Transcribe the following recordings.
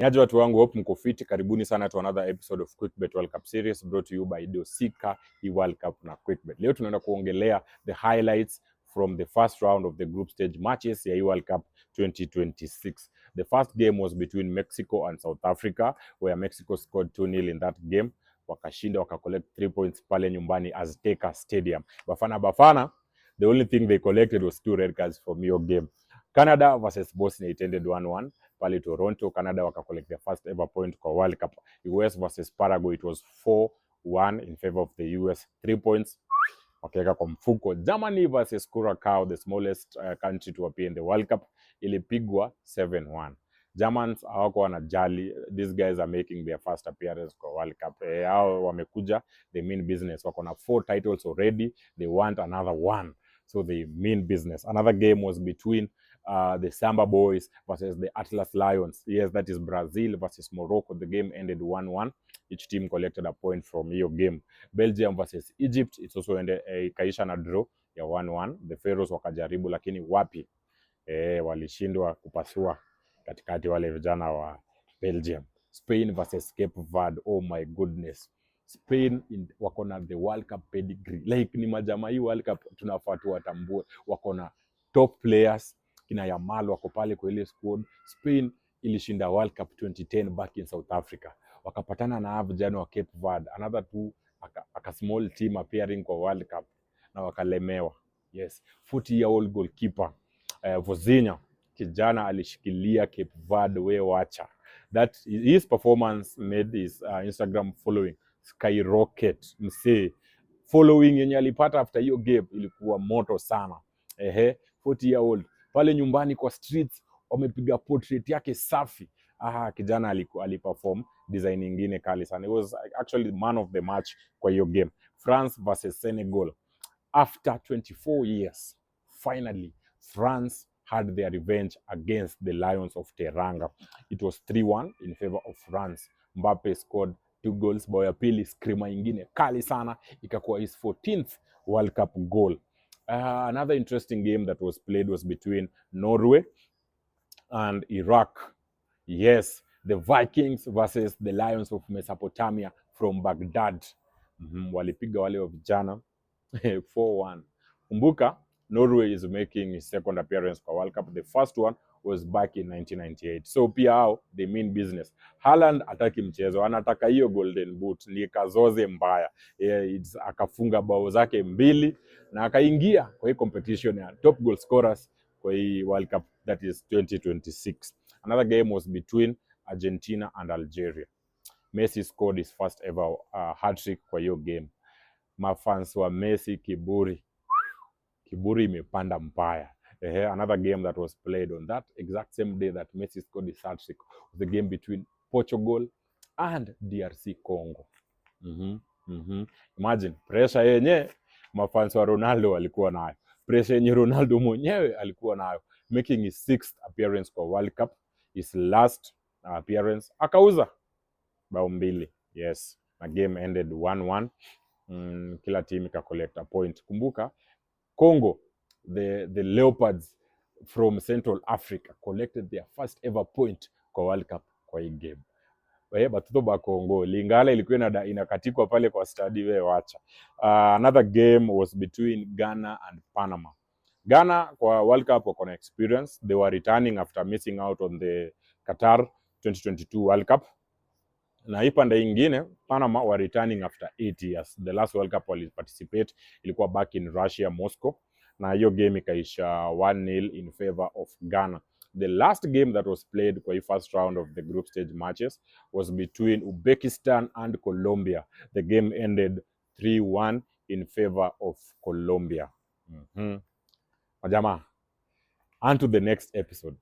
Niaje watu wangu, hope mko fit. Karibuni sana to another episode of QuickBet World Cup series brought to you by Dosika World Cup na QuickBet. Leo tunaenda kuongelea the highlights from the first round of the group stage matches ya World Cup 2026. The first game was between Mexico and South Africa, where Mexico scored 2-0 in that game. Wakashinda, wakacollect 3 points pale nyumbani Azteca Stadium. Bafana, the only thing they collected was 2 red cards from your game. Canada versus Bosnia, it ended 1-1 pale Toronto. Canada wakacollect their first ever point kwa World Cup. US versus Paraguay, it was 4-1 in favor of the US. 3 points wakaweka kwa mfuko. Germany versus Curacao, the smallest country to appear in the World Cup, ilipigwa 7-1. Germans hawako wanajali, these guys are making their first appearance kwa World Cup. Hao wamekuja, they mean business. Wako na 4 titles already, they want another one, so they mean business. Another game was between the Samba Boys versus the Atlas Lions. Yes, that is Brazil versus Morocco. The game ended 1-1. Each team collected a point from your game. Belgium versus Egypt, it's also ended ikaisha na draw ya 1-1. The Pharaohs wakajaribu lakini wapi, walishindwa kupasua katikati wale vijana wa Belgium. Spain versus Cape Verde, oh my goodness. Spain wako na the World Cup pedigree. Like ni majamaa, hii World Cup tunafaa tuwatambue. Wako na top players, kina Yamal wako pale kwa ile squad. Spain ilishinda World Cup 2010 back in South Africa. Wakapatana na vijana wa Cape Verde, another two aka small team appearing kwa World Cup na wakalemewa. Yes, 40-year-old goalkeeper Vozinha, kijana alishikilia Cape Verde, we wacha. That his performance made his Instagram following skyrocket. Msee, following yenye alipata after hiyo game ilikuwa moto sana. 40-year-old pale nyumbani kwa streets wamepiga portrait yake safi. Kijana aliperform design nyingine kali sana. It was actually man of the match kwa hiyo game. France versus Senegal. After 24 years, finally France had their revenge against the Lions of Teranga. It was 3-1 in favor of France. Mbappe scored 2 goals. Bao ya pili screamer ingine kali sana, ikakuwa his 14th World Cup goal. Another interesting game that was played was between Norway and Iraq. Yes, the Vikings versus the Lions of Mesopotamia from Baghdad. Walipiga wale wa vijana 4-1. Kumbuka, Norway is making his second appearance for World Cup. The first one was back in 1998. So pia hao, they mean business. Haaland ataki mchezo, anataka hiyo golden boot, ni kazoze mbaya. Akafunga bao zake 2 na akaingia kwa hii competition ya top goal scorers kwa hii World Cup, that is 2026. Another game was between Argentina and Algeria. Messi scored his first ever hat-trick kwa hiyo game. Mafans wa Messi kiburi imepanda mbaya. Another game that was played on that exact same day that Messi scored his hat-trick was the game between Portugal and DRC Congo. Imagine pressure yenye mafans wa Ronaldo walikuwa nayo, pressure yenye Ronaldo mwenyewe alikuwa nayo, making his 6th appearance kwa World Cup, his last appearance akauza bao 2. Yes, na game ended 1-1. Kila team ika collect a point. Kumbuka, Congo, the Leopards from Central Africa collected their first ever point kwa World Cup kwa hii game. Batoto ba Congo, Lingala ilikuwa inakatikwa pale kwa stadi, we wacha. Another game was between Ghana and Panama. Ghana kwa World Cup wako na experience. They were returning after missing out on the Qatar 2022 World Cup. Na hii pande ingine, Panama were returning after 8 years. The last World Cup wali participate ilikuwa back in Russia, Moscow. Na hiyo game ikaisha 1-0 in favor of Ghana. The last game that was played kwa hii first round of the group stage matches was between Uzbekistan and Colombia. The game ended 3-1 in favor of Colombia. Majamaa, on to the next episode.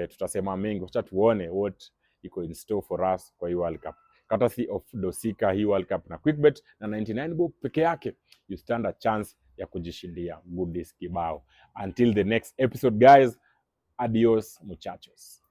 Tutasema mengi, wacha tuone what iko in store for us kwa hii World Cup. Courtesy of Dosika hii World Cup na QuickBet na 99 bob peke yake, you stand a chance ya kujishindia goodies kibao. Until the next episode guys, adios muchachos.